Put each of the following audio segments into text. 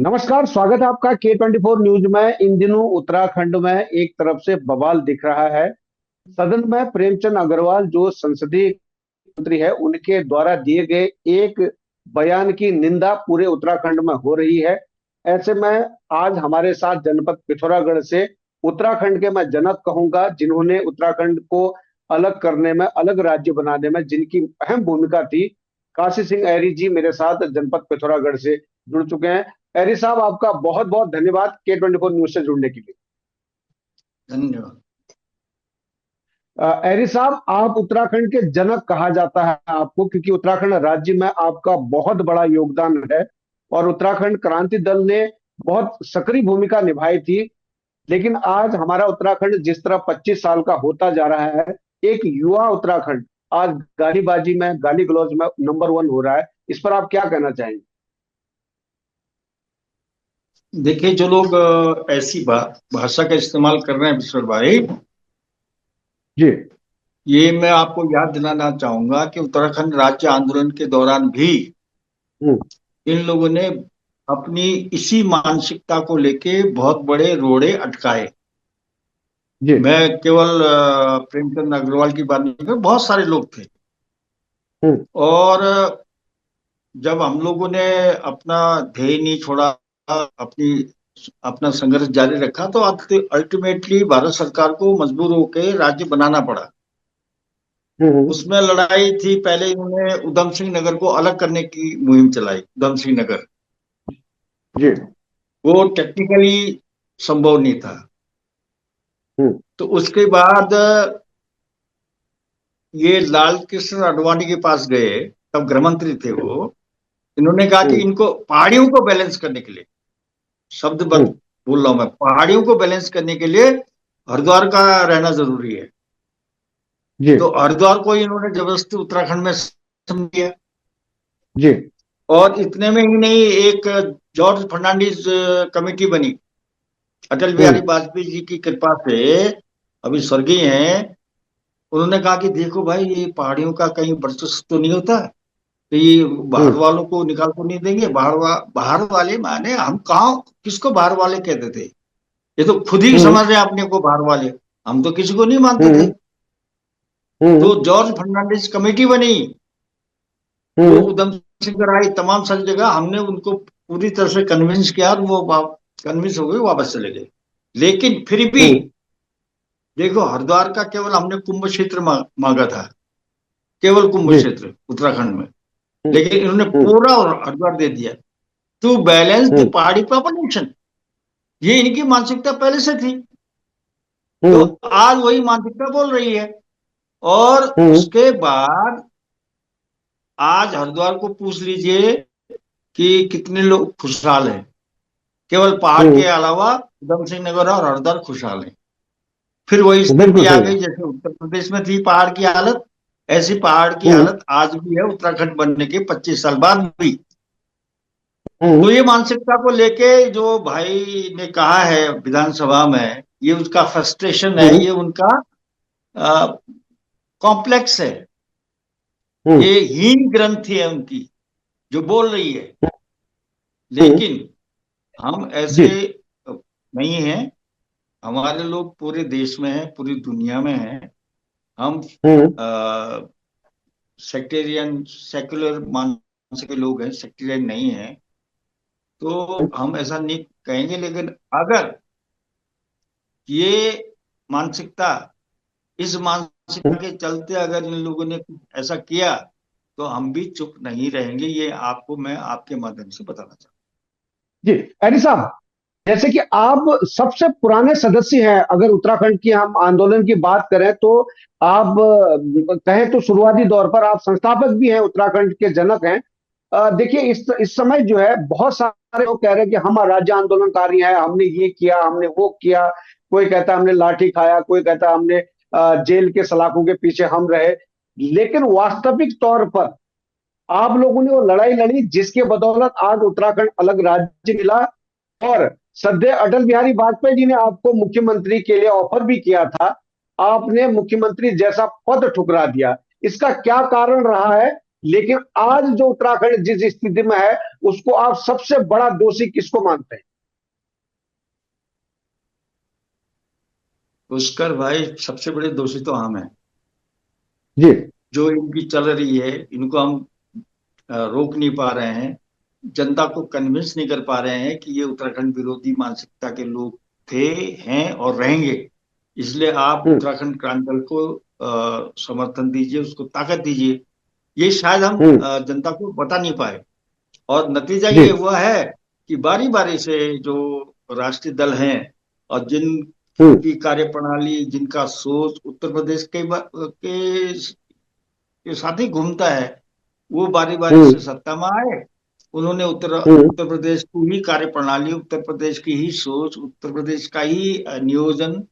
नमस्कार, स्वागत है आपका K24 न्यूज में। इन दिनों उत्तराखंड में एक तरफ से बवाल दिख रहा है। सदन में प्रेमचंद अग्रवाल जो संसदीय मंत्री है, उनके द्वारा दिए गए एक बयान की निंदा पूरे उत्तराखंड में हो रही है। ऐसे में आज हमारे साथ जनपद पिथौरागढ़ से उत्तराखंड के मैं जनक कहूंगा, जिन्होंने उत्तराखंड को अलग करने में, अलग राज्य बनाने में जिनकी अहम भूमिका थी, काशी सिंह ऐरी जी मेरे साथ जनपद पिथौरागढ़ से जुड़ चुके हैं। ऐरी साहब, आपका बहुत बहुत धन्यवाद K24 न्यूज से जुड़ने के लिए। धन्यवाद। ऐरी साहब, आप उत्तराखंड के जनक कहा जाता है आपको, क्योंकि उत्तराखंड राज्य में आपका बहुत बड़ा योगदान है और उत्तराखंड क्रांति दल ने बहुत सक्रिय भूमिका निभाई थी। लेकिन आज हमारा उत्तराखंड जिस तरह 25 साल का होता जा रहा है, एक युवा उत्तराखंड आज गालीबाजी में, गाली गलौज में नंबर 1 हो रहा है। इस पर आप क्या कहना चाहेंगे? देखिए, जो लोग ऐसी भाषा का इस्तेमाल कर रहे हैं विश्वर भाई, जी। ये मैं आपको याद दिलाना चाहूंगा कि उत्तराखंड राज्य आंदोलन के दौरान भी हम्म। इन लोगों ने अपनी इसी मानसिकता को लेके बहुत बड़े रोड़े अटकाए। जी। मैं केवल प्रेमचंद अग्रवाल की बात नहीं कर, बहुत सारे लोग थे। हम्म। और जब हम लोगों ने अपना ध्येय नहीं छोड़ा, अपनी अपना संघर्ष जारी रखा, तो अल्टीमेटली भारत सरकार को मजबूर होकर राज्य बनाना पड़ा। हम्म। उसमें लड़ाई थी। पहले इन्होंने उधम सिंह नगर को अलग करने की मुहिम चलाई, उधम सिंह नगर। जी। वो टेक्निकली संभव नहीं था। हम्म। तो उसके बाद ये लाल कृष्ण आडवाणी के पास गए, तब गृह मंत्री थे वो। इन्होंने कहा कि हम्म। इनको पहाड़ियों को बैलेंस करने के लिए, शब्द हम्म। बोल रहा हूं मैं, पहाड़ियों को बैलेंस करने के लिए हरिद्वार का रहना जरूरी है। जी। तो हरिद्वार को इन्होंने जबरदस्ती उत्तराखंड में समझिया। जी। और इतने में ही नहीं, एक जॉर्ज फर्नांडिस कमेटी बनी, अटल बिहारी हम्म। वाजपेयी जी की कृपा से, अभी स्वर्गीय हैं। उन्होंने कहा कि देखो भाई, ये पहाड़ियों का कहीं वर्चस्व तो नहीं होता, तो ये बाहर हम्म। वालों को निकाल तो नहीं देंगे। बाहर वाले माने हम कहाँ, किसको बाहर वाले कहते थे? ये तो खुद ही हम्म। समझ रहे हैं अपने को बाहर वाले। हम तो किसी को नहीं मानते थे। हम्म। तो हम्म। जॉर्ज फर्नांडिस कमेटी बनी। वो हम्म। उधम सिंह आई, तमाम सारी जगह हमने उनको पूरी तरह से कन्विंस किया, और वो कन्विंस हो गए, वापस चले गए। लेकिन फिर भी हम्म। देखो, हरिद्वार का केवल हमने कुंभ क्षेत्र मांगा था, केवल कुंभ जी। क्षेत्र उत्तराखंड में। हम्म। लेकिन इन्होंने हम्म। पूरा हरिद्वार दे दिया, टू बैलेंस द हम्म। पहाड़ी पॉपुलेशन। ये इनकी मानसिकता पहले से थी। तो हम्म। आज वही मानसिकता बोल रही है। और हम्म। उसके बाद आज हरिद्वार को पूछ लीजिए कि कितने लोग खुशहाल हैं। केवल पहाड़ के हम्म। अलावा उधम सिंह नगर और हरिद्वार खुशहाल है। फिर वही स्थिति बिल्कुल आ सही गई बात। जैसे उत्तर प्रदेश में थी पहाड़ की हालत, ऐसी पहाड़ की हम्म। हालत आज भी है उत्तराखंड बनने के 25 साल बाद भी। हम्म। तो ये मानसिकता को लेके जो भाई ने कहा है विधानसभा में, ये उसका फ्रस्ट्रेशन है, हम्म। ये उनका कॉम्प्लेक्स है। हम्म। ये हीन ग्रंथि है उनकी, जो बोल रही है। हम्म। लेकिन हम जी। ऐसे नहीं हैं। हमारे लोग पूरे देश में हैं, पूरी दुनिया में हैं। हम हम्म। सेक्टेरियन सेक्युलर मानसिक के लोग हैं, सेक्टेरियन नहीं है। तो हम ऐसा नहीं कहेंगे। लेकिन अगर ये मानसिकता, इस मानसिकता के चलते अगर इन लोगों ने कुछ ऐसा किया, तो हम भी चुप नहीं रहेंगे। ये आपको मैं आपके माध्यम से बताना चाहता जी। एरी साहब, जैसे कि आप सबसे पुराने सदस्य हैं, अगर उत्तराखंड की हम आंदोलन की बात करें तो आप कहें तो शुरुआती दौर पर आप संस्थापक भी हैं, उत्तराखंड के जनक हैं। देखिए, इस समय जो है बहुत सारे लोग कह रहे हैं कि हम राज्य आंदोलनकारी हैं, हमने ये किया, हमने वो किया। कोई कहता है हमने लाठी खाया, कोई कहता है हमने जेल के सलाखों के पीछे हम रहे। लेकिन वास्तविक तौर पर आप लोगों ने वो लड़ाई लड़ी जिसके बदौलत आज उत्तराखंड अलग राज्य मिला। और सदैव अटल बिहारी वाजपेयी जी ने आपको मुख्यमंत्री के लिए ऑफर भी किया था, आपने मुख्यमंत्री जैसा पद ठुकरा दिया। इसका क्या कारण रहा है? लेकिन आज जो उत्तराखंड जिस स्थिति में है, उसको आप सबसे बड़ा दोषी किसको मानते हैं? पुष्कर भाई, सबसे बड़े दोषी तो हम हैं। जी। जो इनकी चल रही है, इनको हम रोक नहीं पा रहे हैं। जनता को कन्विंस नहीं कर पा रहे हैं कि ये उत्तराखंड विरोधी मानसिकता के लोग थे, हैं और रहेंगे। इसलिए आप हम्म। उत्तराखंड क्रांति दल को समर्थन दीजिए, उसको ताकत दीजिए। ये शायद हम हम्म। जनता को बता नहीं पाए। और नतीजा जी। ये हुआ है कि बारी बारी से जो राष्ट्रीय दल हैं और हम्म। जिनकी कार्यप्रणाली, जिनका सोच उत्तर प्रदेश के साथ ही घूमता है, वो बारी बारी हम्म। से सत्ता में आए। उन्होंने उत्तर हम्म। उत्तर प्रदेश की ही कार्यप्रणाली, उत्तर प्रदेश की ही सोच, उत्तर प्रदेश का ही नियोजन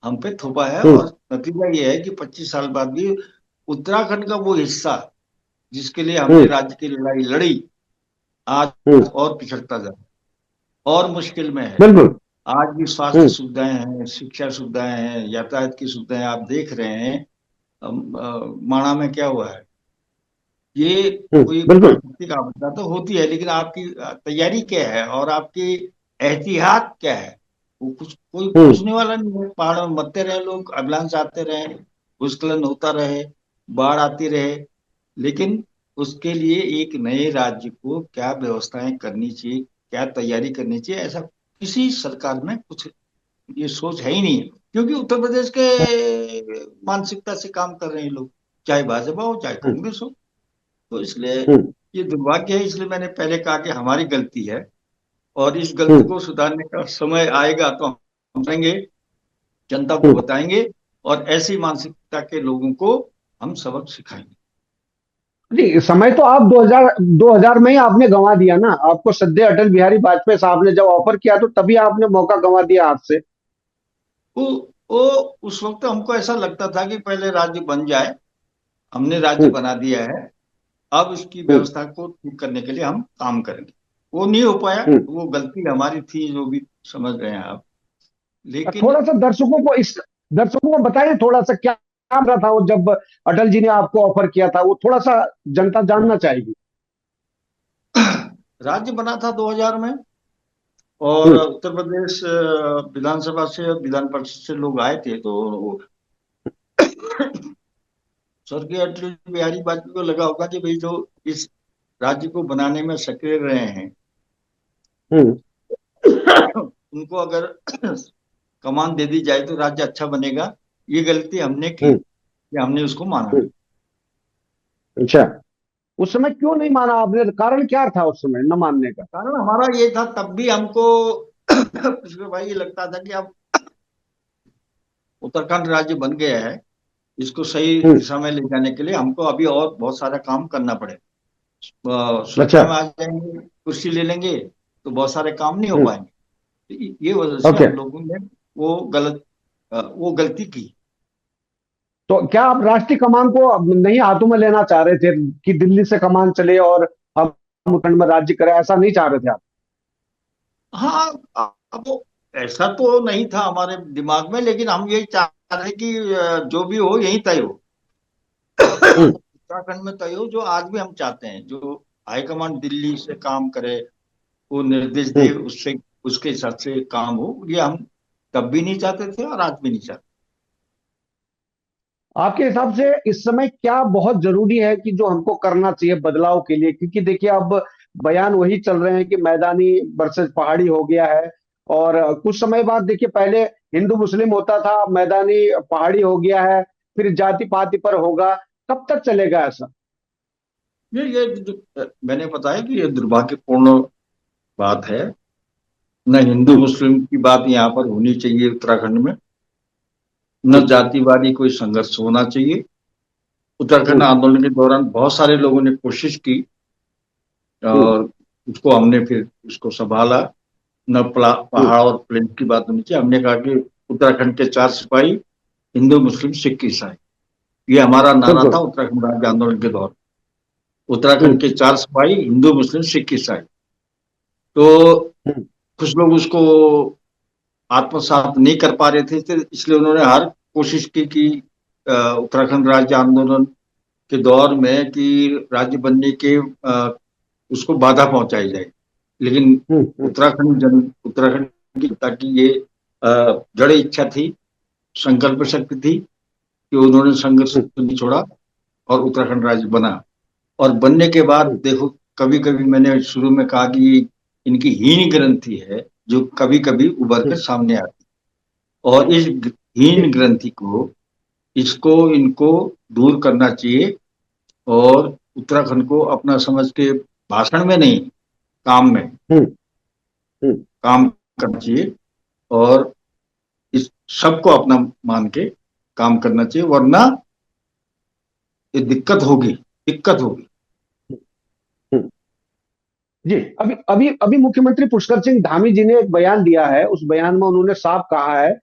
हम पे थोपा है। हम्म। और नतीजा ये है कि 25 साल बाद भी उत्तराखंड का वो हिस्सा जिसके लिए हमने हम्म। राज्य की लड़ाई लड़ी, आज हम्म। और पिछड़ता जा रहा है और मुश्किल में है। बिल्कुल। आज भी स्वास्थ्य हम्म। सुविधाएं हैं, शिक्षा सुविधाएं हैं, यातायात की सुविधाएं आप देख रहे हैं। माणा में क्या हुआ है? ये कोई बिल्कुल। प्राकृतिक आपदा तो होती है, लेकिन आपकी तैयारी क्या है और आपकी एहतियात क्या है? वो कुछ कोई हम्म। पूछने वाला नहीं है। पहाड़ों में मरते रहे लोग, अवलांच आते रहे, भूस्खलन होता रहे, बाढ़ आती रहे, लेकिन उसके लिए एक नए राज्य को क्या व्यवस्थाएं करनी चाहिए, क्या तैयारी करनी चाहिए, ऐसा किसी सरकार में कुछ ये सोच है ही नहीं। क्योंकि उत्तर प्रदेश के मानसिकता से काम कर रहे हैं लोग, चाहे भाजपा हो चाहे हम्म। कांग्रेस हो। तो इसलिए हम्म। ये दुर्भाग्य है। इसलिए मैंने पहले कहा कि हमारी गलती है और इस गलती हम्म। को सुधारने का समय आएगा तो हम करेंगे, जनता को हम्म। बताएंगे और ऐसी मानसिकता के लोगों को हम सबक सिखाएंगे। जी, समय तो आप 2000 में ही आपने गंवा दिया ना। आपको सद्य अटल बिहारी वाजपेयी साहब ने जब ऑफर किया तो तभी आपने मौका गंवा दिया हाथ से। वो वो उस वक्त हमको ऐसा लगता था कि पहले राज्य बन जाए। हमने राज्य हम्म। बना दिया है, अब इसकी हम्म। व्यवस्था को ठीक करने के लिए हम काम करेंगे। वो नहीं हो पाया, हम्म। वो गलती हमारी थी, जो भी समझ रहे हैं आप। लेकिन थोड़ा सा दर्शकों को बताएं, थोड़ा सा क्या काम रहा था वो जब अटल जी ने आपको ऑफर किया था, वो थोड़ा सा जनता जानना चाहेगी। राज्य बना था 2000 में, और हम्म। उत्तर प्रदेश विधानसभा से और विधान परिषद से लोग आए थे। तो स्वर्गीय अटल बिहारी वाजपेयी को लगा होगा कि भाई जो इस राज्य को बनाने में सक्रिय रहे हैं हम्म। उनको अगर कमान दे दी जाए तो राज्य अच्छा बनेगा। ये गलती हमने की हम्म। कि हमने उसको माना हम्म। नहीं। अच्छा, उस समय क्यों नहीं माना आपने? कारण क्या था उस समय न मानने का? कारण हमारा ये था, तब भी हमको पुष्कर भाई ये लगता था कि अब उत्तराखंड राज्य बन गया है, इसको सही हम्म। दिशा में ले जाने के लिए हमको अभी और बहुत सारा काम करना पड़े। अच्छा। सत्ता में आ जाएंगे, कुर्सी ले लेंगे तो बहुत सारे काम नहीं हो हम्म। पाएंगे। तो ये वजह से ओके। हम लोगों ने वो गलती की। तो क्या आप राष्ट्रीय कमान को अब नहीं हाथों में लेना चाह रहे थे कि दिल्ली से कमान चले और हम उत्तराखंड में राज्य करें? ऐसा नहीं चाह रहे थे आप? हाँ, अब ऐसा तो नहीं था हमारे दिमाग में, लेकिन हम यही चाह रहे कि जो भी हो यही तय हो, हम्म। उत्तराखंड में तय हो, जो आज भी हम चाहते हैं। जो हाईकमान दिल्ली से काम करे, वो निर्देश दे, हम्म। उससे उसके हिसाब से काम हो, ये हम तब भी नहीं चाहते थे और आज भी नहीं चाहते। आपके हिसाब से इस समय क्या बहुत जरूरी है कि जो हमको करना चाहिए बदलाव के लिए? क्योंकि देखिए, अब बयान वही चल रहे हैं कि मैदानी वर्सेस पहाड़ी हो गया है। और कुछ समय बाद देखिए, पहले हिंदू मुस्लिम होता था, मैदानी पहाड़ी हो गया है, फिर जाति पाति पर होगा। कब तक चलेगा ऐसा? मैंने बताया कि ये दुर्भाग्यपूर्ण बात है। न हिंदू हम्म। मुस्लिम की बात यहाँ पर होनी चाहिए उत्तराखंड में, न हम्म। जातिवादी कोई संघर्ष होना चाहिए। उत्तराखंड हम्म। आंदोलन के दौरान बहुत सारे लोगों ने कोशिश की हम्म। और उसको हमने फिर उसको संभाला। न हम्म। पहाड़ और प्लेन की बात होनी चाहिए। हमने कहा कि उत्तराखंड के 4 सिपाही, हिंदू मुस्लिम सिख ईसाई, ये हमारा नारा था बिल्कुल। उत्तराखंड राज्य आंदोलन के दौरान। उत्तराखंड हम्म। के 4 सिपाही, हिंदू मुस्लिम सिख ईसाई। तो हम्म। कुछ लोग उसको आत्मसात नहीं कर पा रहे थे, तो इसलिए उन्होंने हर कोशिश की कि उत्तराखंड राज्य आंदोलन के दौर में कि राज्य बनने के उसको बाधा पहुंचाई जाए। लेकिन हम्म। उत्तराखंड की जनता की ये जड़ इच्छा थी, संकल्प शक्ति थी कि उन्होंने संघर्ष हम्म। नहीं छोड़ा और उत्तराखंड राज्य बना। और बनने के बाद हम्म। देखो, कभी कभी मैंने शुरू में कहा कि इनकी हीन ग्रंथि है जो कभी कभी उभर कर हम्म। सामने आती है। और इस हीन जी। ग्रंथि को, इसको इनको दूर करना चाहिए। और उत्तराखंड को अपना समझ के भाषण में नहीं, काम में हम्म। हम्म। काम करना चाहिए। और इस सबको अपना मान के काम करना चाहिए, वरना ये दिक्कत होगी। हम्म। जी। अभी अभी अभी मुख्यमंत्री पुष्कर सिंह धामी जी ने एक बयान दिया है। उस बयान में उन्होंने साफ कहा है,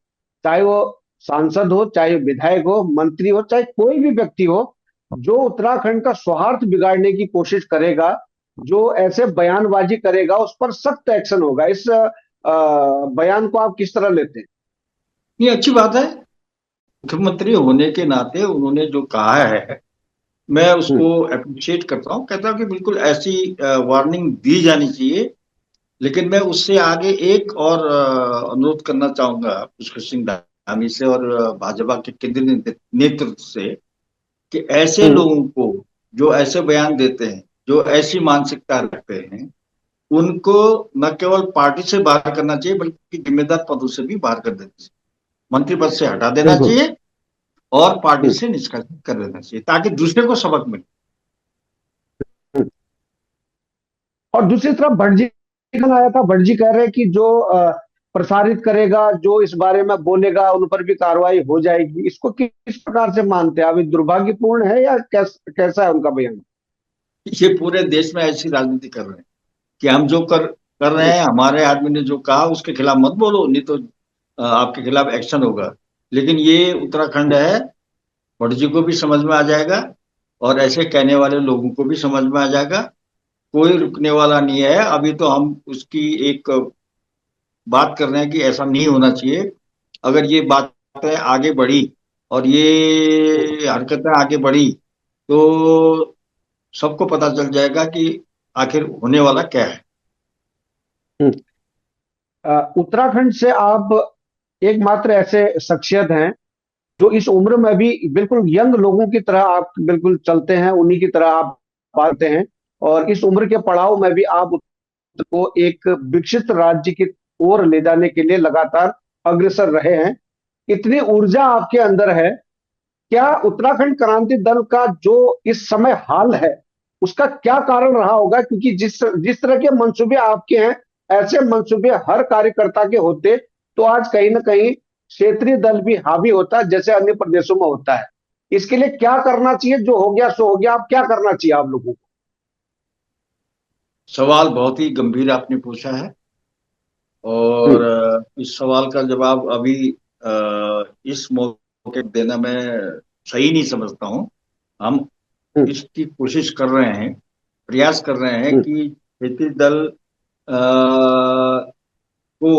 चाहे वो सांसद हो, चाहे विधायक हो, मंत्री हो, चाहे कोई भी व्यक्ति हो, जो उत्तराखंड का सौहार्द बिगाड़ने की कोशिश करेगा, जो ऐसे बयानबाजी करेगा, उस पर सख्त एक्शन होगा। इस बयान को आप किस तरह लेते हैं? ये अच्छी बात है। मुख्यमंत्री होने के नाते उन्होंने जो कहा है, मैं उसको हम्म। अप्रिशिएट करता हूँ। कहता हूँ कि बिल्कुल ऐसी वार्निंग दी जानी चाहिए। लेकिन मैं उससे आगे एक और अनुरोध करना चाहूंगा पुष्कर सिंह धामी से और भाजपा के केंद्रीय नेतृत्व से, कि ऐसे हम्म। लोगों को जो ऐसे बयान देते हैं, जो ऐसी मानसिकता रखते हैं, उनको न केवल पार्टी से बाहर करना चाहिए बल्कि जिम्मेदार पदों से भी बाहर कर देना चाहिए। मंत्री पद से हटा देना बिल्कुल। चाहिए और पार्टी हम्म। से निष्कासित कर देना चाहिए, ताकि दूसरे को सबक मिले। हम्म। और दूसरी तरफ भट्ट जी का आया था। भट्ट जी कह रहे हैं कि जो प्रसारित करेगा, जो इस बारे में बोलेगा, उन पर भी कार्रवाई हो जाएगी। इसको किस प्रकार से मानते हैं? अभी दुर्भाग्यपूर्ण है या कैसा है उनका बयान? ये पूरे देश में ऐसी राजनीति कर रहे हैं कि हम जो कर रहे हम्म। हैं, हमारे आदमी ने जो कहा उसके खिलाफ मत बोलो, नहीं तो आपके खिलाफ एक्शन होगा। लेकिन ये उत्तराखंड है, भट्ट जी को भी समझ में आ जाएगा और ऐसे कहने वाले लोगों को भी समझ में आ जाएगा। कोई रुकने वाला नहीं है। अभी तो हम उसकी एक बात कर रहे हैं कि ऐसा नहीं होना चाहिए। अगर ये बातें आगे बढ़ी और हम्म। ये हरकतें आगे बढ़ी, तो सबको पता चल जाएगा कि आखिर होने वाला क्या है। हम्म। उत्तराखंड से आप एकमात्र ऐसे शख्सियत हैं जो इस उम्र में भी बिल्कुल यंग लोगों की तरह आप बिल्कुल चलते हैं, उन्हीं की तरह आप पाते हैं। और इस उम्र के पड़ाव में भी आप को एक विकसित राज्य की ओर ले जाने के लिए लगातार अग्रसर रहे हैं। इतनी ऊर्जा आपके अंदर है। क्या उत्तराखंड क्रांति दल का जो इस समय हाल है, उसका क्या कारण रहा होगा? क्योंकि जिस जिस तरह के मंसूबे आपके हैं, ऐसे मंसूबे हर कार्यकर्ता के होते तो आज कहीं ना कहीं क्षेत्रीय दल भी हावी होता, जैसे अन्य प्रदेशों में होता है। इसके लिए क्या करना चाहिए? जो हो गया सो हो गया, अब क्या करना चाहिए आप लोगों को? सवाल बहुत ही गंभीर आपने पूछा है। और हम्म। इस सवाल का जवाब अभी इस मौके पे देना मैं सही नहीं समझता हूँ। हम हम्म। इसकी कोशिश कर रहे हैं, प्रयास कर रहे हैं हम्म। कि खेती दल को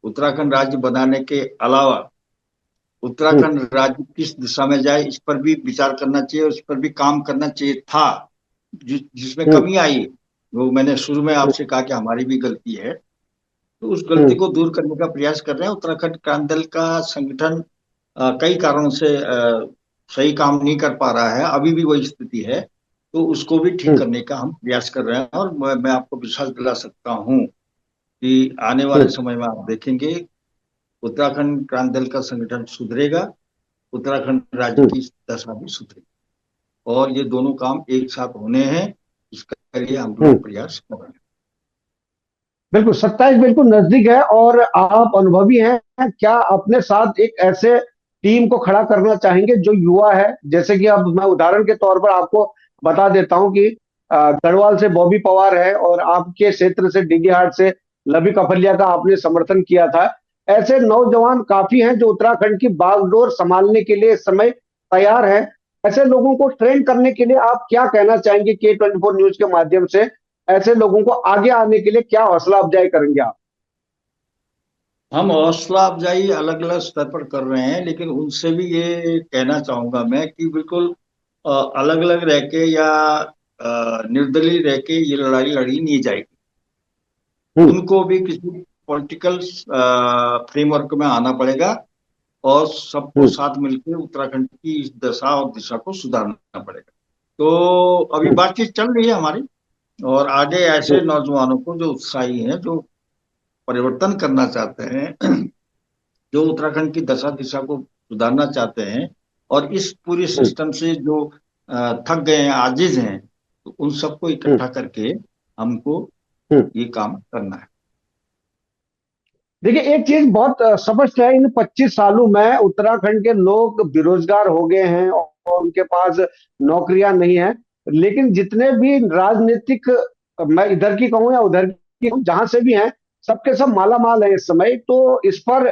उत्तराखंड राज्य बनाने के अलावा हम्म। उत्तराखंड राज्य किस दिशा में जाए, इस पर भी विचार करना चाहिए, उस पर भी काम करना चाहिए था। जिसमें हम्म। कमी आई, वो मैंने शुरू में हम्म। आपसे कहा कि हमारी भी गलती है। तो उस गलती हम्म। को दूर करने का प्रयास कर रहे हैं। उत्तराखंड क्रांति दल का संगठन कई कारणों से सही काम नहीं कर पा रहा है, अभी भी वही स्थिति है। तो उसको भी ठीक हम्म। करने का हम प्रयास कर रहे हैं। और मैं आपको विश्वास दिला सकता हूँ कि आने वाले हम्म। समय में आप देखेंगे उत्तराखंड क्रांति दल का संगठन सुधरेगा, उत्तराखंड राज्य हम्म। की दशा भी सुधरेगी। और ये दोनों काम एक साथ होने हैं, इसके लिए हम हम्म। लोग प्रयास कर रहे हैं। बिल्कुल 27 बिल्कुल नजदीक है और आप अनुभवी हैं। क्या अपने साथ एक ऐसे टीम को खड़ा करना चाहेंगे जो युवा है? जैसे कि अब मैं उदाहरण के तौर पर आपको बता देता हूं कि गढ़वाल से बॉबी पवार है और आपके क्षेत्र से डीडी हाट से लबी कफलिया का आपने समर्थन किया था। ऐसे नौजवान काफी हैं जो उत्तराखंड की बागडोर संभालने के लिए इस समय तैयार हैं। ऐसे लोगों को ट्रेन करने के लिए आप क्या कहना चाहेंगे? K24 न्यूज के माध्यम से ऐसे लोगों को आगे आने के लिए क्या हौसला अफजाई करेंगे आप? हम हौसला अफजाई अलग अलग स्तर पर कर रहे हैं, लेकिन उनसे भी ये कहना चाहूंगा मैं कि बिल्कुल अलग अलग रह के या निर्दलीय रह के ये लड़ाई लड़ी नहीं जाएगी। हम्म। उनको भी किसी पॉलिटिकल फ्रेमवर्क में आना पड़ेगा और सबको हम्म। साथ मिलकर उत्तराखंड की इस दशा और दिशा को सुधारना पड़ेगा। तो अभी हम्म। बातचीत चल रही है हमारी, और आगे ऐसे हम्म। नौजवानों को जो उत्साही हैं, जो परिवर्तन करना चाहते हैं, जो उत्तराखंड की दशा दिशा को सुधारना चाहते हैं, और इस पूरी हम्म। सिस्टम से जो थक गए हैं, आजिज हैं, तो उन सबको हम्म। इकट्ठा करके हमको हम्म। ये काम करना है। देखिए, एक चीज बहुत स्पष्ट है, इन 25 सालों में उत्तराखंड के लोग बेरोजगार हो गए हैं और उनके पास नौकरियां नहीं है। लेकिन जितने भी राजनीतिक, मैं इधर की कहूं या उधर की कहूं, जहां से भी हैं, सबके सब माला माल है इस समय। तो इस पर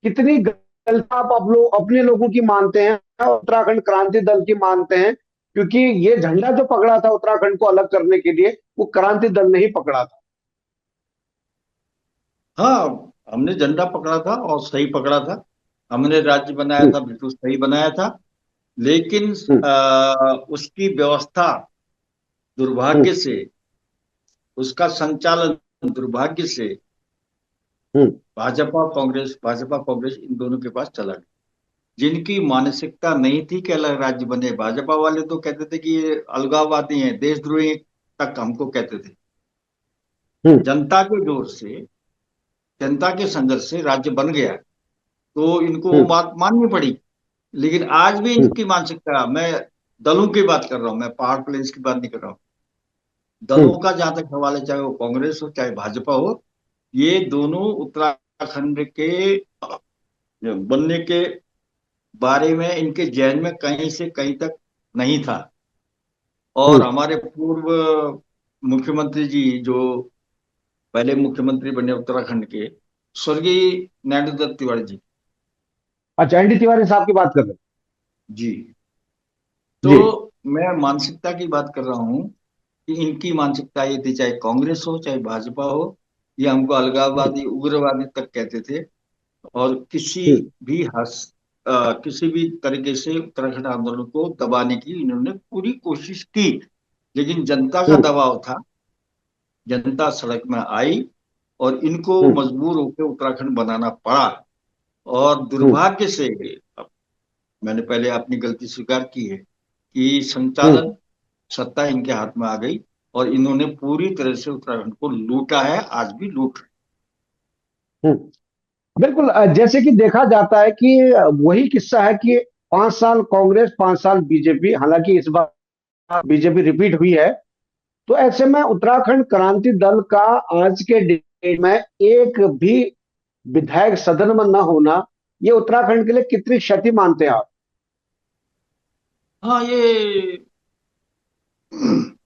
कितनी गलत आप लोग अपने लोगों की मानते हैं, उत्तराखंड क्रांति दल की मानते हैं? क्योंकि ये झंडा जो पकड़ा था उत्तराखंड को अलग करने के लिए, वो क्रांति दल ने ही पकड़ा था। हाँ, हमने झंडा पकड़ा था और सही पकड़ा था। हमने राज्य बनाया हम्म। था, बिल्कुल सही बनाया था। लेकिन हम्म। उसकी व्यवस्था हम्म। दुर्भाग्य से, उसका संचालन दुर्भाग्य से हम्म। भाजपा कांग्रेस इन दोनों के पास चला गया। जिनकी मानसिकता नहीं थी कि अलग राज्य बने, भाजपा वाले तो कहते थे कि ये अलगाववादी हैं, देशद्रोही तक हमको कहते थे। हम्म। जनता के जोर से, जनता के संघर्ष से राज्य बन गया, तो इनको वो हम्म। बात माननी पड़ी। लेकिन आज भी हम्म। इनकी मानसिकता, मैं दलों की बात कर रहा हूं, मैं पहाड़ प्लेन्स की बात नहीं कर रहा हूं। हम्म। दलों का जहां तक सवाल है, चाहे वो कांग्रेस हो चाहे भाजपा हो, ये दोनों उत्तराखंड के बनने के बारे में इनके जहन में कहीं से कहीं तक नहीं था। और हम्म। हमारे पूर्व मुख्यमंत्री जी, जो पहले मुख्यमंत्री बने उत्तराखंड के, स्वर्गीय नायडू दत्त तिवारी जी। अच्छा, एनडी तिवारी साहब की बात कर रहे जी। हैं? जी। तो मैं मानसिकता की बात कर रहा हूँ कि इनकी मानसिकता ये थी, चाहे कांग्रेस हो चाहे भाजपा हो, ये हमको हम्म। अलगाववादी उग्रवादी तक कहते थे। और हम्म। किसी भी तरीके से उत्तराखंड आंदोलन को दबाने की इन्होंने पूरी कोशिश की। लेकिन जनता का हम्म। दबाव था, जनता सड़क में आई, और इनको हम्म। मजबूर होकर उत्तराखंड बनाना पड़ा। और हम्म। दुर्भाग्य से, अब मैंने पहले अपनी गलती स्वीकार की है कि हम्म। संचालन सत्ता इनके हाथ में आ गई, और इन्होंने पूरी तरह से उत्तराखंड को लूटा है, आज भी लूट रहे हम्म। बिल्कुल, जैसे कि देखा जाता है कि वही किस्सा है कि 5 साल कांग्रेस, 5 साल बीजेपी, हालांकि इस बार बीजेपी रिपीट हुई है। तो ऐसे में उत्तराखंड क्रांति दल का आज के डेट में एक भी विधायक सदन में न होना, ये उत्तराखंड के लिए कितनी क्षति मानते हैं आप? हैं। हाँ,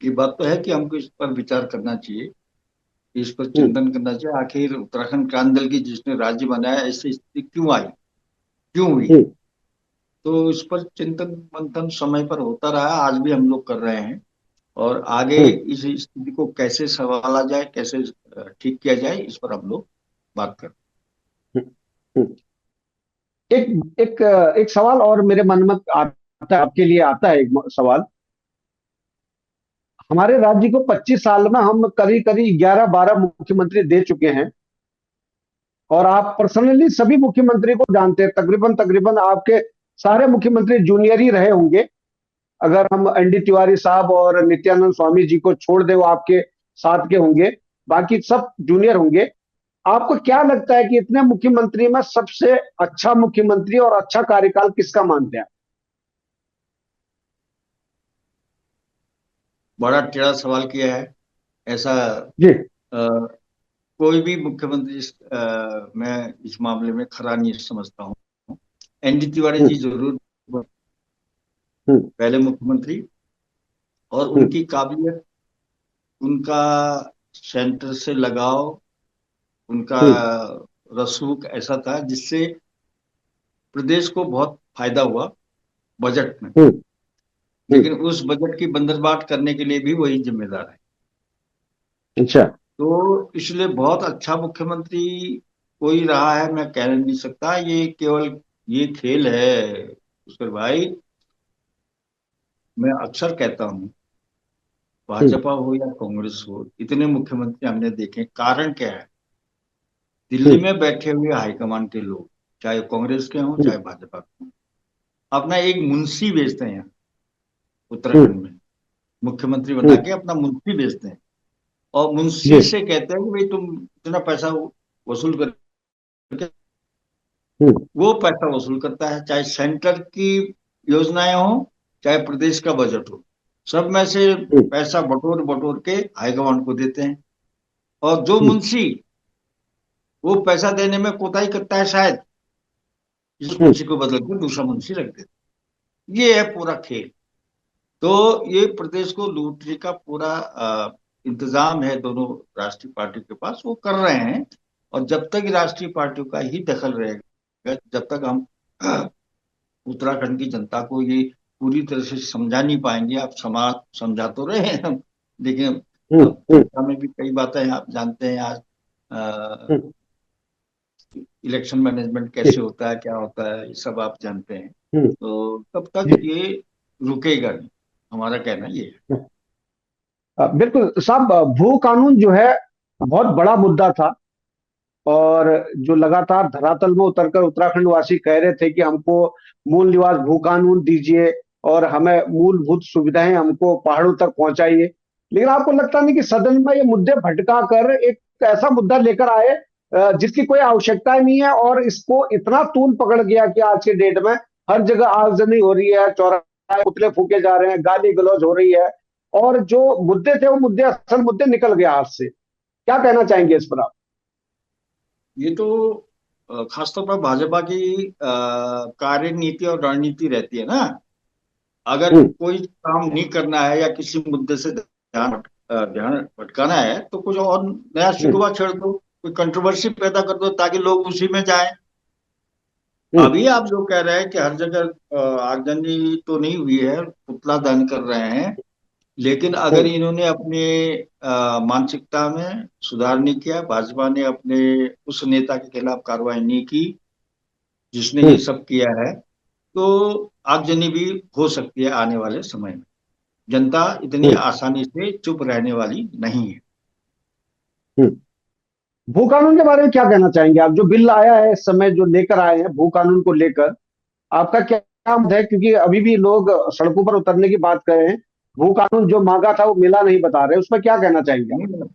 ये बात तो है कि हमको इस पर विचार करना चाहिए, इस पर हम्म। चिंतन करना चाहिए। आखिर उत्तराखंड क्रांति दल की जिसने राज्य बनाया, ऐसी स्थिति क्यों आई, क्यों हुई? हम्म। तो इस पर चिंतन मंथन समय पर होता रहा, आज भी हम लोग कर रहे हैं। और आगे हम्म। इस स्थिति को कैसे संभाला जाए, कैसे ठीक किया जाए, इस पर हम लोग बात कर। हम्म। हम्म। एक सवाल और मेरे मन में आता है, आपके लिए आता है एक सवाल। हमारे राज्य को 25 साल में हम करीब करीब 11-12 मुख्यमंत्री दे चुके हैं। और आप पर्सनली सभी मुख्यमंत्री को जानते हैं, तकरीबन तकरीबन आपके सारे मुख्यमंत्री जूनियर ही रहे होंगे। अगर हम एनडी तिवारी साहब और नित्यानंद स्वामी जी को छोड़ दे, वो आपके साथ के होंगे, बाकी सब जूनियर होंगे। आपको क्या लगता है कि इतने मुख्यमंत्री में सबसे अच्छा मुख्यमंत्री और अच्छा कार्यकाल किसका मानते हैं? बड़ा टेढ़ा सवाल किया है। ऐसा जी। अ, कोई भी मुख्यमंत्री मैं इस मामले में खरा नहीं समझता हूँ। एनडी तिवारी जी हम्म। जरूर हम्म। पहले मुख्यमंत्री, और हम्म। उनकी काबिलियत, उनका सेंटर से लगाव, उनका हम्म। रसूख ऐसा था जिससे प्रदेश को बहुत फायदा हुआ बजट में। हम्म। हम्म। लेकिन उस बजट की बंदरबाट करने के लिए भी वही जिम्मेदार है। अच्छा। तो इसलिए बहुत अच्छा मुख्यमंत्री कोई रहा है मैं कह नहीं सकता। ये केवल ये खेल है उसके भाई, मैं अक्सर कहता हूँ, हम्म। भाजपा हो या कांग्रेस हो, इतने मुख्यमंत्री हमने देखे, कारण क्या है? दिल्ली हम्म। में बैठे हुए हाईकमान के लोग, चाहे कांग्रेस के हों हम्म। चाहे भाजपा के हों, अपना एक मुंशी बेचते हैं हम्म। उत्तराखंड में, मुख्यमंत्री बना हम्म। के अपना मुंशी बेचते हैं। और जी। मुंशी से कहते हैं कि भाई तुम इतना पैसा वसूल करके, हम्म। वो पैसा वसूल करता है, चाहे सेंटर की योजनाएं हो चाहे प्रदेश का बजट हो, सब में से हम्म। पैसा बटोर बटोर के हाईकमान को देते हैं। और जो हम्म। मुंशी वो पैसा देने में कोताही करता है शायद, इस हम्म। मुंशी को बदल के दूसरा मुंशी रख देते हैं। ये है पूरा खेल। तो ये प्रदेश को लूटने का पूरा इंतजाम है दोनों राष्ट्रीय पार्टी के पास, वो कर रहे हैं। और जब तक राष्ट्रीय पार्टियों का ही दखल रहेगा, जब तक हम उत्तराखंड की जनता को ये पूरी तरह से समझा नहीं पाएंगे। आप समाज समझा तो रहे हैं हम, लेकिन हम्म। अब जनता में भी कई बातें आप जानते हैं आज, हम्म। इलेक्शन मैनेजमेंट कैसे जी। होता है, क्या होता है, ये सब आप जानते हैं। हम्म। तो तब तक जी। ये रुकेगा नहीं, हमारा कहना ये है। बिल्कुल साहब, भू कानून जो है बहुत बड़ा मुद्दा था। और जो लगातार धरातल में उतरकर उत्तराखंड वासी कह रहे थे कि हमको मूल निवास भू कानून दीजिए और हमें मूलभूत सुविधाएं हमको पहाड़ों तक पहुंचाइए। लेकिन आपको लगता नहीं कि सदन में ये मुद्दे भटका कर एक ऐसा मुद्दा लेकर आए जिसकी कोई आवश्यकता नहीं है, और इसको इतना तूल पकड़ गया कि आज के डेट में हर जगह आगजनी हो रही है, चौराहे पुतले फूके जा रहे हैं, गाली गलौज हो रही है, और जो मुद्दे थे वो मुद्दे, असल मुद्दे निकल गए हाथ से। क्या कहना चाहेंगे इस पर आप? ये तो खासतौर पर भाजपा की कार्यनीति और रणनीति रहती है ना। अगर हम्म। कोई काम नहीं करना है या किसी मुद्दे से ध्यान भटकाना है, तो कुछ और नया हम्म। शिकवा छेड़ दो, कोई कंट्रोवर्सी पैदा कर दो ताकि लोग उसी में जाएं। हम्म। अभी आप जो कह रहे हैं कि हर जगह आगजनी तो नहीं हुई है, पुतला दहन कर रहे हैं, लेकिन अगर हम्म। इन्होंने अपने मानसिकता में सुधार नहीं किया, भाजपा ने अपने उस नेता के खिलाफ कार्रवाई नहीं की जिसने ये हम्म। सब किया है, तो आगजनी भी हो सकती है आने वाले समय में। जनता इतनी हम्म। आसानी से चुप रहने वाली नहीं है। हम्म। भू कानून के बारे में क्या कहना चाहेंगे आप? जो बिल आया है इस समय, जो लेकर आए हैं भू कानून को लेकर, आपका क्या मत है? क्योंकि अभी भी लोग सड़कों पर उतरने की बात कर रहे हैं। भू कानून जो मांगा था वो मिला नहीं बता रहे, उसमें क्या कहना चाहेंगे आप? नहीं मिला,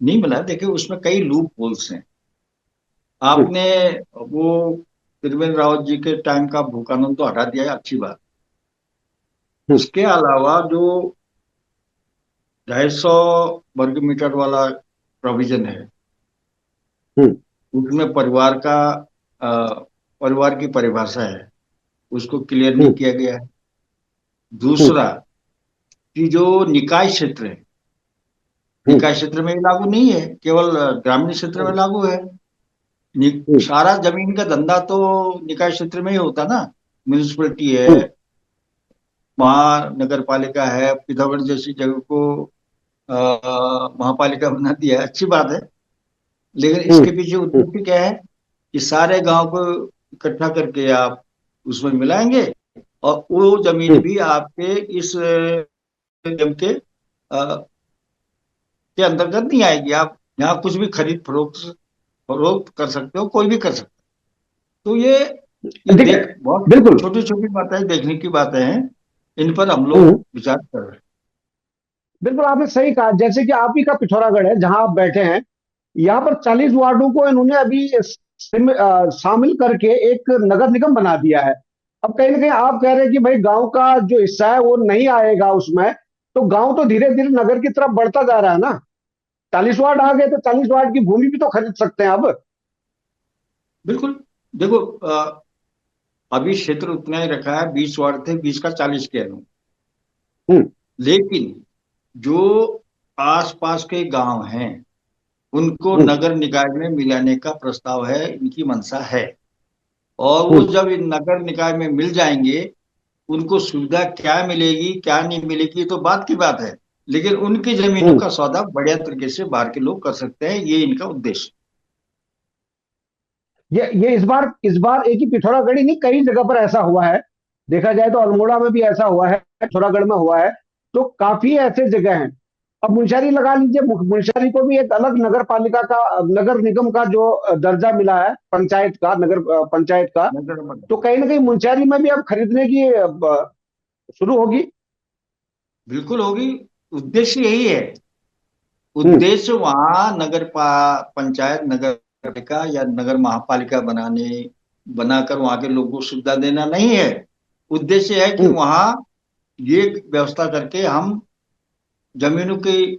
नहीं मिला। देखिए, उसमें कई लूप होल्स हैं। हम्म। आपने वो त्रिवेंद्र रावत जी के टाइम का भू कानून तो हटा दिया है, अच्छी बात। हम्म। उसके अलावा जो 250 वर्ग मीटर वाला प्रोविजन है, हम्म। उसमें परिवार की परिभाषा है, उसको क्लियर नहीं हम्म। किया गया है। हम्म। दूसरा, कि जो निकाय क्षेत्र है, हम्म। निकाय क्षेत्र में ही लागू नहीं है, केवल ग्रामीण क्षेत्र में हम्म। लागू है। हम्म। सारा जमीन का धंधा तो निकाय क्षेत्र में ही होता ना। म्यूनिसिपलिटी है, हम्म। महानगर पालिका है, पिथौरागढ़ जैसी जगह को महापालिका बना दिया है, अच्छी बात है। लेकिन हम्म। इसके पीछे हम्म। उद्देश्य क्या है? कि सारे गांव को इकट्ठा करके आप उसमें मिलाएंगे, और वो जमीन हम्म। भी आपके इस नियम के अंतर्गत नहीं आएगी। आप यहाँ कुछ भी खरीद फरोख्त फरोख्त कर सकते हो, कोई भी कर सकते हो। तो ये देखिए, देख बहुत बिल्कुल। छोटी छोटी बातें, देखने की बातें हैं। इन पर हम लोग हम्म। विचार कर रहे हैं। बिल्कुल आपने सही कहा। जैसे कि आप ही का पिथौरागढ़ है जहां आप बैठे हैं, यहाँ पर 40 वार्डों को इन्होंने अभी शामिल करके एक नगर निगम बना दिया है। अब कहीं ना कहीं आप कह रहे हैं कि भाई गांव का जो हिस्सा है वो नहीं आएगा उसमें, तो गांव तो धीरे धीरे नगर की तरफ बढ़ता जा रहा है ना। 40 वार्ड आ गए तो 40 वार्ड की भूमि भी तो खरीद सकते हैं अब। बिल्कुल। देखो, अभी क्षेत्र उतना ही रखा है, 20 वार्ड थे, 20 का 40 किया है। हम्म। लेकिन जो आसपास के गांव हैं, उनको हम्म। नगर निकाय में मिलाने का प्रस्ताव है, इनकी मंशा है। और वो हम्म। जब इन नगर निकाय में मिल जाएंगे, उनको सुविधा क्या मिलेगी क्या नहीं मिलेगी ये तो बात की बात है। लेकिन उनकी जमीनों हम्म। का सौदा बढ़िया तरीके से बाहर के लोग कर सकते हैं, ये इनका उद्देश्य। ये इस बार एक ही पिथौरागढ़ ही नहीं, कई जगह पर ऐसा हुआ है देखा जाए तो अल्मोड़ा में भी ऐसा हुआ है, पिथौरागढ़ में हुआ है, तो काफी ऐसे जगह हैं। अब मुंशियारी लगा लीजिए, मुंशियारी को भी एक अलग नगर पालिका का, नगर निगम का जो दर्जा मिला है, पंचायत का, नगर पंचायत का। नगर तो कहीं ना कहीं मुंशियारी में भी अब खरीदने की शुरू होगी। बिल्कुल होगी। उद्देश्य यही है। हम्म। उद्देश्य वहां पंचायत, नगर पालिका या नगर महापालिका बनाकर वहां के लोगों को सुविधा देना नहीं है। उद्देश्य है कि हम्म। वहां ये व्यवस्था करके हम जमीनों की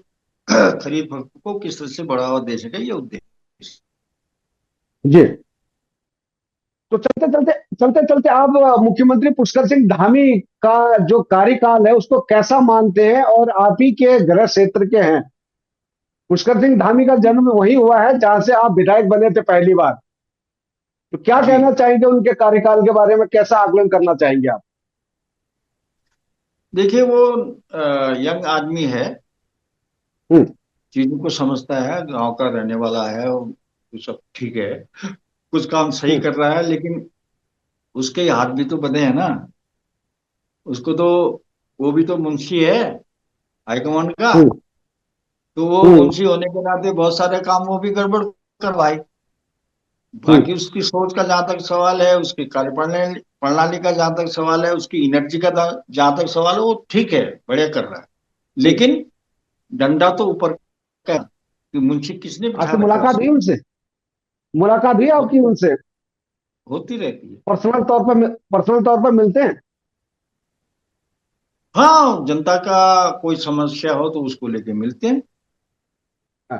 खरीद फरोख्त को किस तरह से बढ़ावा दे सके, ये उद्देश्य। जी। तो चलते चलते चलते चलते आप मुख्यमंत्री पुष्कर सिंह धामी का जो कार्यकाल है उसको कैसा मानते हैं, और आप ही के गृह क्षेत्र के हैं। पुष्कर सिंह धामी का जन्म वही हुआ है जहां से आप विधायक बने थे पहली बार। तो क्या जी कहना चाहेंगे उनके कार्यकाल के बारे में, कैसा आकलन करना चाहेंगे आप? देखिए, वो यंग आदमी है, हम्म। चीजों को समझता है, गांव का रहने वाला है, वो सब ठीक है। कुछ काम सही हम्म। कर रहा है, लेकिन उसके हाथ भी तो बंधे हैं ना। उसको तो, वो भी तो मुंशी है हाईकमांड का। हम्म। तो वो हम्म। मुंशी होने के नाते बहुत सारे काम वो भी गड़बड़ करवाए। हम्म। बाकी उसकी सोच का जहां तक सवाल है, उसकी कार्य प्रणाली प्रणाली का जहां तक सवाल है, उसकी एनर्जी का जहां तक सवाल है, वो ठीक है, बढ़िया कर रहा है। लेकिन डंडा तो ऊपर का है, कि मुंशी किसने बिठा आपकी रखा है मुलाकात उसे। हुई उनसे? मुलाकात हुई आपकी होती उनसे? होती रहती है। पर्सनल तौर पर मिलते हैं? हाँ, जनता का कोई समस्या हो तो उसको लेके मिलते हैं। हाँ।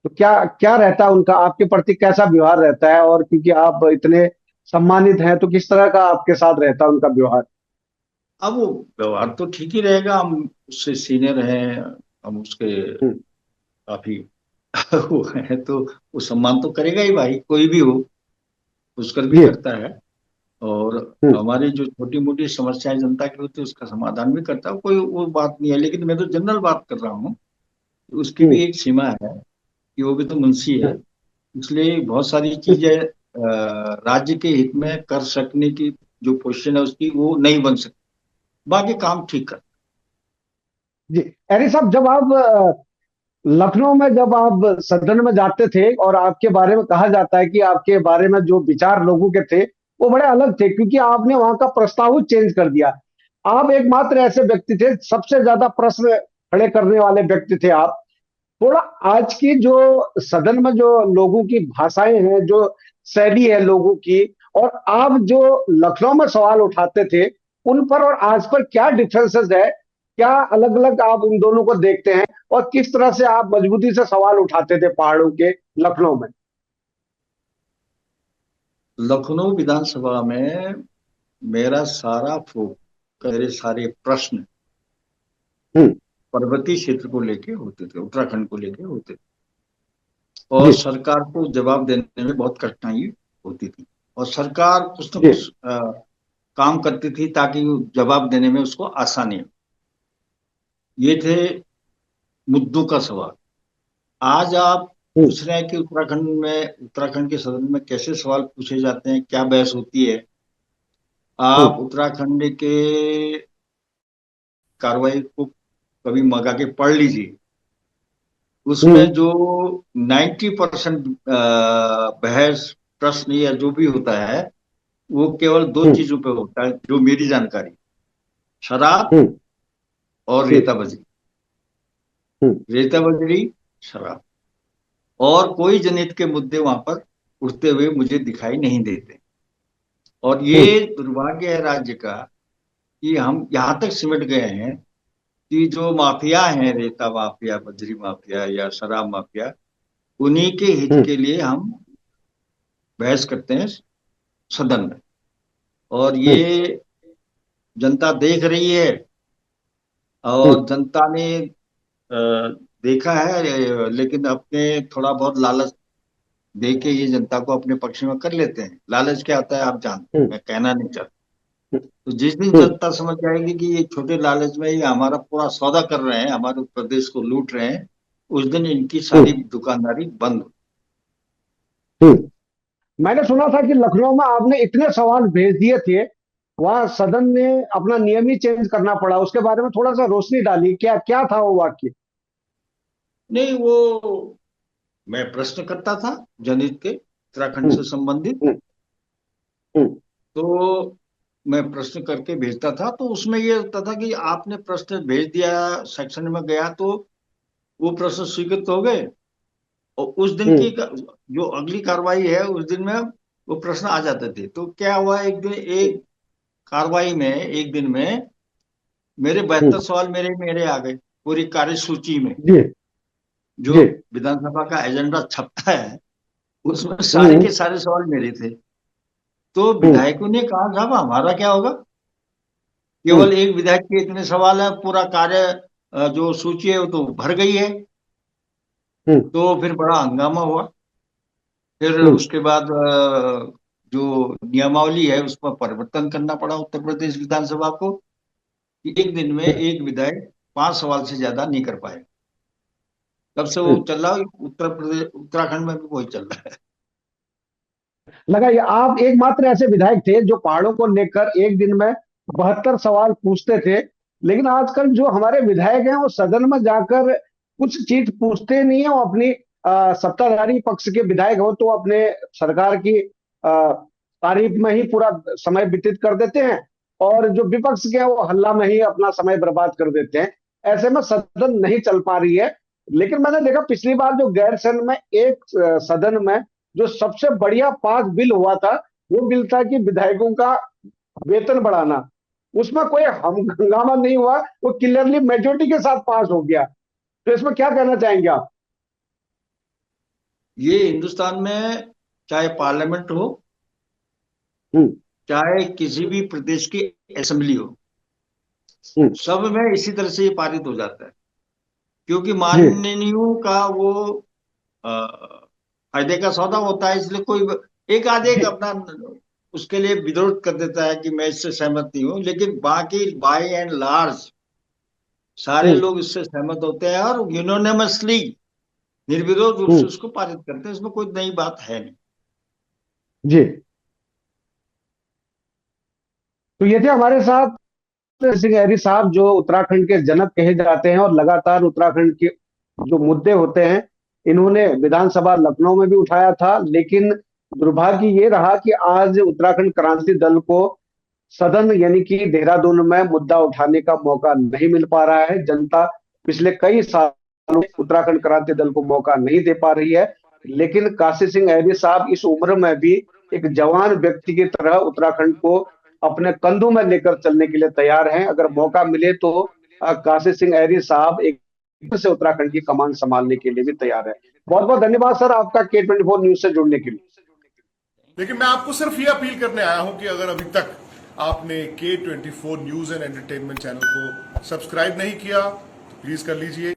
तो क्या क्या रहता है उनका आपके प्रति, कैसा व्यवहार रहता है? और क्योंकि आप इतने सम्मानित हैं, तो किस तरह का आपके साथ रहता है उनका व्यवहार? अब वो व्यवहार तो ठीक ही रहेगा, हम उससे सीनियर हैं, हम उसके हम्म। काफी वो है, तो वो सम्मान तो करेगा ही भाई, कोई भी हो। पुष्कर भी जी। करता है। और हम्म। हमारी जो छोटी मोटी समस्याएं जनता की होती है उसका समाधान भी करता है, कोई वो बात नहीं है। लेकिन मैं तो जनरल बात कर रहा हूँ, उसकी हम्म। भी एक सीमा है, कि वो भी तो मुंशी है। हम्म। इसलिए बहुत सारी हम्म। चीजें राज्य के हित में कर सकने की जो पोजीशन है उसकी, वो नहीं बन सकती। बाकी काम ठीक कर। जी। अरे साहब, जब आप लखनऊ में, जब आप सदन में जाते थे और आपके बारे में कहा जाता है कि आपके बारे में जो विचार लोगों के थे वो बड़े अलग थे, क्योंकि आपने वहां का प्रस्ताव चेंज कर दिया। आप एकमात्र ऐसे व्यक्ति थे, सबसे ज्यादा प्रश्न खड़े करने वाले व्यक्ति थे आप। थोड़ा आज की जो सदन में जो लोगों की भाषाएं हैं, जो शैली है लोगों की, और आप जो लखनऊ में सवाल उठाते थे, उन पर और आज पर क्या डिफरेंसेस है? क्या अलग अलग आप उन दोनों को देखते हैं, और किस तरह से आप मजबूती से सवाल उठाते थे पहाड़ों के लखनऊ में? लखनऊ विधानसभा में मेरा सारा फोकस, मेरे सारे प्रश्न हम्म। पर्वतीय क्षेत्र को लेके होते थे, उत्तराखंड को लेके होते थे। जी। और सरकार को जवाब देने में बहुत कठिनाई होती थी। और सरकार कुछ न जी। कुछ काम करती थी ताकि वो जवाब देने में उसको आसानी हो। ये थे मुद्दों का सवाल। आज आप हम्म। पूछ रहे हैं कि उत्तराखंड के सदन में कैसे सवाल पूछे जाते हैं, क्या बहस होती है। आप हम्म। उत्तराखंड के कार्रवाई को कभी मंगा के पढ़ लीजिए। उसमें हम्म। जो 90% बहस, प्रश्न या जो भी होता है, वो केवल दो हम्म। चीजों पे होता है, जो मेरी जानकारी: शराब हम्म। और हम्म। रेता बजरी। हम्म। रेता बजरी, शराब, और कोई जनहित के मुद्दे वहां पर उठते हुए मुझे दिखाई नहीं देते। और हम्म। ये दुर्भाग्य है राज्य का, कि हम यहाँ तक सिमट गए हैं कि जो माफिया हैं, रेता माफिया, बजरी माफिया या शराब माफिया, उन्हीं के हित हम्म। के लिए हम बहस करते हैं सदन में। और हम्म। ये जनता देख रही है। हम्म। और जनता ने अ, देखा है, लेकिन अपने थोड़ा बहुत लालच दे के ये जनता को अपने पक्ष में कर लेते हैं। लालच क्या आता है आप जानते हैं, हम्म। मैं कहना नहीं चाहता। तो जिस दिन हम्म। जनता समझ जाएगी कि ये छोटे लालच में ये हमारा पूरा सौदा कर रहे हैं, हमारे प्रदेश को लूट रहे हैं, उस दिन इनकी सारी हम्म। दुकानदारी बंद हो। हम्म। मैंने सुना था कि लखनऊ में आपने इतने सवाल भेज दिए थे वहां सदन ने अपना नियम ही चेंज करना पड़ा, उसके बारे में थोड़ा सा रोशनी डाली, क्या क्या था वो वाक्य? नहीं, वो मैं प्रश्न करता था जनहित के, उत्तराखंड हम्म। से संबंधित। हम्म। हम्म। तो मैं प्रश्न करके भेजता था, तो उसमें ये होता था कि आपने प्रश्न भेज दिया, सेक्शन में गया तो वो प्रश्न स्वीकृत हो गए, और उस दिन की हम्म। जो अगली कार्रवाई है उस दिन में वो प्रश्न आ जाते थे। तो क्या हुआ, एक दिन एक कार्रवाई में, एक दिन में मेरे 72 हम्म। सवाल मेरे मेरे आ गए पूरी कार्यसूची में। जी। जो जी। विधानसभा का एजेंडा छपता है उसमें सारे हम्म। के सारे सवाल मेरे थे। तो हम्म। विधायकों ने कहा, साहब हमारा क्या होगा, केवल हम्म। एक विधायक के इतने सवाल है, पूरा कार्य जो सूची है वो तो भर गई है। हम्म। तो फिर बड़ा हंगामा हुआ। फिर हम्म। उसके बाद जो नियमावली है उसमें परिवर्तन करना पड़ा उत्तर प्रदेश विधानसभा को, कि एक दिन में हम्म। एक विधायक 5 सवाल से ज्यादा नहीं कर पाए। तब से वो हम्म। चल रहा है, उत्तर प्रदेश उत्तराखंड में भी वही चल रहा है। लगा ये आप एकमात्र ऐसे विधायक थे जो पहाड़ों को लेकर एक दिन में 72 सवाल पूछते थे। लेकिन आजकल जो हमारे विधायक हैं वो सदन में जाकर कुछ चीज पूछते नहीं है, वो अपनी सत्ताधारी पक्ष के विधायक हो तो अपने सरकार की तारीफ में ही पूरा समय व्यतीत कर देते हैं, और जो विपक्ष के हैं वो हल्ला में ही अपना समय बर्बाद कर देते हैं। ऐसे में सदन नहीं चल पा रही है। लेकिन मैंने देखा पिछली बार जो गैरसैंण में एक सदन में जो सबसे बढ़िया पास बिल हुआ था, वो बिल था कि विधायकों का वेतन बढ़ाना। उसमें कोई हम हंगामा नहीं हुआ, वो क्लियरली मेजोरिटी के साथ पास हो गया। तो इसमें क्या कहना चाहेंगे आप? ये हिंदुस्तान में चाहे पार्लियामेंट हो, हम्म। चाहे किसी भी प्रदेश की असेंबली हो, हम्म। सब में इसी तरह से ये पारित हो जाता है। क्योंकि जी। माननीयों का वो अ, फायदे का सौदा होता है, इसलिए कोई एक आधे एक जी। अपना उसके लिए विरोध कर देता है कि मैं इससे सहमत नहीं हूं, लेकिन बाकी बाय एंड लार्ज सारे हम्म। लोग इससे सहमत होते हैं और यूनानिमसली, निर्विरोध रूप से हम्म। उसको पारित करते हैं। इसमें कोई नई बात है नहीं। जी। तो ये थे हमारे साथ सिंह हैरी साहब, जो उत्तराखंड के जनक कहे जाते हैं और लगातार उत्तराखंड के जो मुद्दे होते हैं इन्होंने विधानसभा लखनऊ में भी उठाया था। लेकिन दुर्भाग्य ये रहा कि आज उत्तराखंड क्रांति दल को सदन यानी कि देहरादून में मुद्दा उठाने का मौका नहीं मिल पा रहा है। जनता पिछले कई सालों से उत्तराखंड क्रांति दल को मौका नहीं दे पा रही है। लेकिन काशी सिंह हैरी साहब इस उम्र में भी एक जवान व्यक्ति की तरह उत्तराखंड को अपने कंधों में लेकर चलने के लिए तैयार हैं। अगर मौका मिले तो काशी सिंह हैरी साहब एक फिर से उत्तराखंड की कमान संभालने के लिए भी तैयार है। बहुत बहुत धन्यवाद सर आपका K24 न्यूज से जुड़ने के लिए। लेकिन मैं आपको सिर्फ ये अपील करने आया हूं कि अगर अभी तक आपने K24 news and entertainment channel को सब्सक्राइब नहीं किया तो प्लीज कर लीजिए।